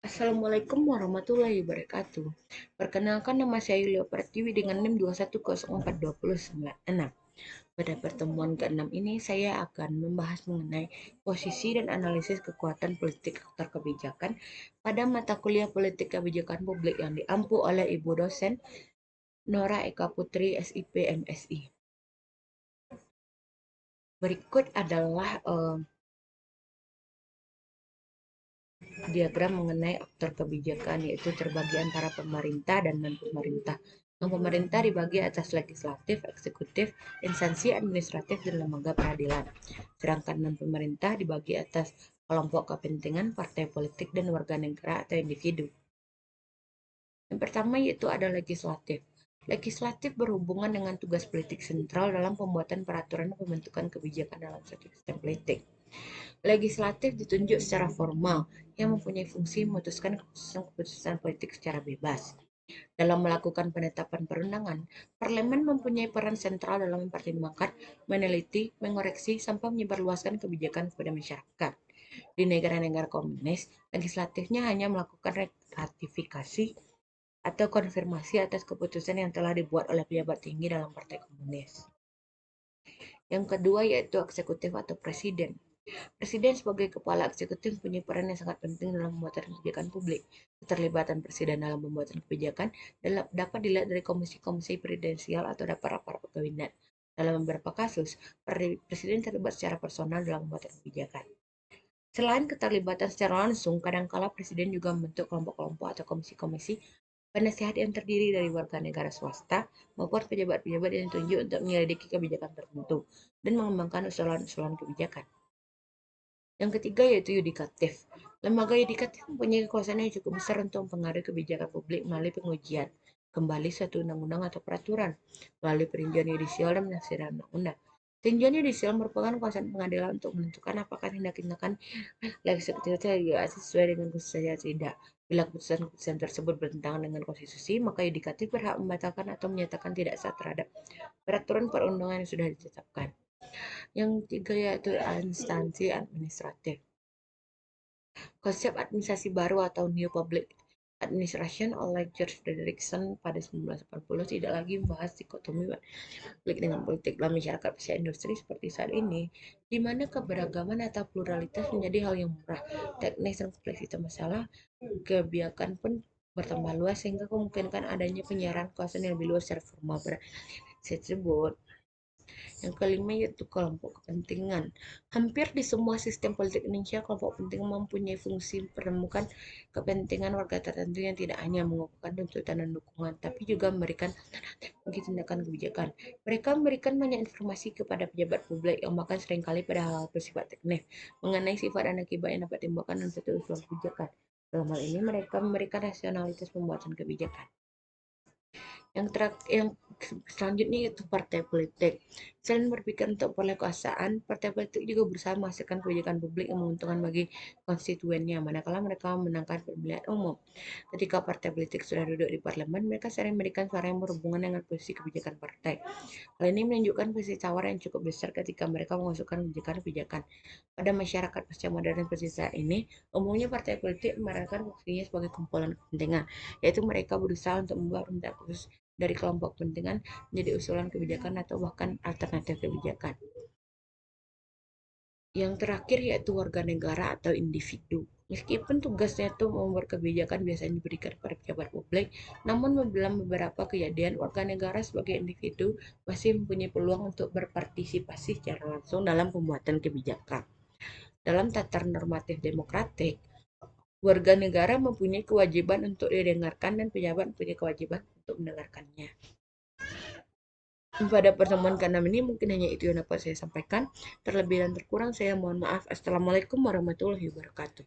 Assalamualaikum warahmatullahi wabarakatuh. Perkenalkan, nama saya Yulia Pratiwi dengan NIM 2104296. Pada pertemuan ke-6 ini saya akan membahas mengenai posisi dan analisis kekuatan politik aktor kebijakan pada mata kuliah politik kebijakan publik yang diampu oleh Ibu dosen Nora Eka Putri, SIP, MSI. Berikut adalah diagram mengenai aktor kebijakan, yaitu terbagi antara pemerintah dan non-pemerintah. Non-pemerintah dibagi atas legislatif, eksekutif, instansi administratif, dan lembaga peradilan. Sedangkan non-pemerintah dibagi atas kelompok kepentingan, partai politik, dan warga negara atau individu. Yang pertama yaitu ada legislatif. Legislatif berhubungan dengan tugas politik sentral dalam pembuatan peraturan dan pembentukan kebijakan dalam suatu sistem politik. Legislatif ditunjuk secara formal yang mempunyai fungsi memutuskan keputusan-keputusan politik secara bebas. Dalam melakukan penetapan perundangan, parlemen mempunyai peran sentral dalam mempertimbangkan, meneliti, mengoreksi, sampai menyebarluaskan kebijakan kepada masyarakat. Di negara-negara komunis, legislatifnya hanya melakukan ratifikasi atau konfirmasi atas keputusan yang telah dibuat oleh pejabat tinggi dalam partai komunis. Yang kedua yaitu eksekutif atau presiden. Presiden sebagai kepala eksekutif punya peran yang sangat penting dalam pembuatan kebijakan publik. Keterlibatan presiden dalam pembuatan kebijakan dapat dilihat dari komisi-komisi presidensial atau rapat-rapat kabinet. Dalam beberapa kasus, presiden terlibat secara personal dalam pembuatan kebijakan. Selain keterlibatan secara langsung, kadangkala presiden juga membentuk kelompok-kelompok atau komisi-komisi penasihat yang terdiri dari warga negara swasta maupun pejabat-pejabat yang ditunjuk untuk menyelidiki kebijakan tertentu dan mengembangkan usulan-usulan kebijakan. Yang ketiga yaitu yudikatif. Lembaga yudikatif mempunyai kekuasaan yang cukup besar untuk mempengaruhi kebijakan publik melalui pengujian kembali suatu undang-undang atau peraturan, melalui peninjauan yudisial dan penafsiran undang-undang. Tinjauan yudisial merupakan kekuasaan pengadilan untuk menentukan apakah tindakan legislatif regulasi sesuai dengan konstitusi atau tidak. Bila keputusan-keputusan tersebut bertentangan dengan konstitusi, maka yudikatif berhak membatalkan atau menyatakan tidak sah terhadap peraturan perundangan yang sudah ditetapkan. Yang ketiga yaitu instansi administratif. Konsep administrasi baru atau New Public Administration oleh George Frederickson pada 1980 tidak lagi membahas dikotomi publik dengan politik dalam masyarakat pasca industri seperti saat ini, di mana keberagaman atau pluralitas menjadi hal yang murah. Teknis dan kompleksitas masalah kebijakan pun bertambah luas sehingga kemungkinan adanya penyiaran kawasan yang lebih luas secara formal tersebut. Yang kelima yaitu kelompok kepentingan. Hampir di semua sistem politik Indonesia, kelompok kepentingan mempunyai fungsi menemukan kepentingan warga tertentu yang tidak hanya mengukuhkan tuntutan dan dukungan, tapi juga memberikan bagi tindakan kebijakan. Mereka memberikan banyak informasi kepada pejabat publik yang bahkan seringkali pada hal-hal bersifat teknis mengenai sifat dan akibat yang dapat ditimbulkan dalam suatu usulan kebijakan. Dalam hal ini, mereka memberikan rasionalitas pembuatan kebijakan. Yang selanjutnya yaitu partai politik. Selain berpikir untuk peroleh kekuasaan, partai politik juga berusaha menghasilkan kebijakan publik yang menguntungkan bagi konstituennya, manakala mereka memenangkan pemilihan umum. Ketika partai politik sudah duduk di parlemen, mereka sering memberikan suara yang berhubungan dengan posisi kebijakan partai. Hal ini menunjukkan posisi tawar yang cukup besar ketika mereka mengusulkan kebijakan-kebijakan. Pada masyarakat pasca modern seperti saat ini, umumnya partai politik memerankan fungsinya sebagai kumpulan kepentingan, yaitu mereka berusaha untuk membuat permintaan khusus dari kelompok kepentingan menjadi usulan kebijakan atau bahkan alternatif kebijakan. Yang terakhir yaitu warga negara atau individu. Meskipun tugasnya itu membuat kebijakan biasanya diberikan kepada pejabat publik, namun dalam beberapa kejadian warga negara sebagai individu masih mempunyai peluang untuk berpartisipasi secara langsung dalam pembuatan kebijakan. Dalam tataran normatif demokratik, warga negara mempunyai kewajiban untuk didengarkan dan pejabat mempunyai kewajiban untuk mendengarkannya. Pada pertemuan ke-6 ini mungkin hanya itu yang dapat saya sampaikan. Terlebih dan terkurang saya mohon maaf. Assalamualaikum warahmatullahi wabarakatuh.